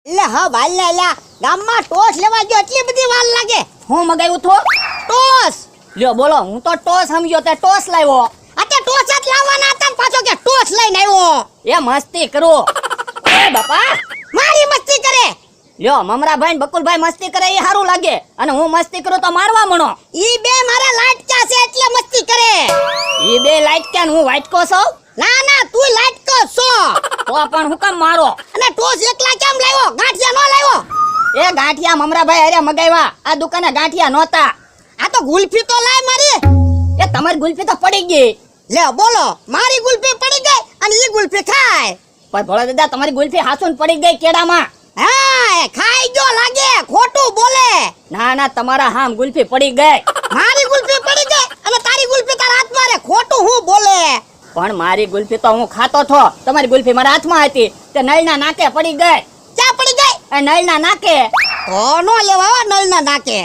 લે હા ભાઈ લે ગામમાં ટોસ લેવા ગયો એટલી બધી વાર લાગે. હું મગાવ્યું તો ટોસ. લ્યો બોલો, હું તો ટોસ સમજ્યો તે ટોસ લાવ્યો. આ ટોસ જ લાવવાના હતા ને પાછો કે ટોસ લઈને આવ્યો. એ મસ્તી કરો. એ બાપા, મારી મસ્તી કરે. લ્યો મમરાભાઈ ને બકુલભાઈ મસ્તી કરે એ સારું લાગે, અને હું મસ્તી કરું તો મારવા મણો. ઈ બે મારા લાટકા છે એટલે મસ્તી કરે. ઈ બે લાઈટ કે હું વાઇટકો છો? ના તું લાટકો છો. તો પણ હું કામ મારો? અને ટોસ એકલા કેમ લાવ્યો? ગાંઠિયા નો લાવ્યો? એ ગાંઠિયા મમરાભાઈ અરે મગાવ્યા, આ દુકાને ગાંઠિયા નહોતા. આ તો ગુલ્ફી તો લાય મારી. એ તમારી ગુલ્ફી તો પડી ગઈ. લે બોલો, મારી ગુલ્ફી પડી ગઈ અને ઈ ગુલ્ફી ખાય. પણ ભોળા દાદા, તમારી ગુલ્ફી હાસુન પડી ગઈ કેડામાં. હા ખાઈ ગયો લાગે, ખોટું બોલે. ના તમારા હામ ગુલ્ફી પડી ગઈ. મારી ગુલ્ફી પડી ગઈ અને તારી ગુલ્ફી તારા હાથમાં રે, ખોટું હું બોલે. પણ મારી ગુલ્ફી તો હું ખાતો છો, તમારી ગુલ્ફી મારા હાથમાં હતી તે નળના નાકે પડી ગઈ. ક્યાં પડી ગઈ? એ નળના નાકે. તો નો લેવા નળ ના નાકે.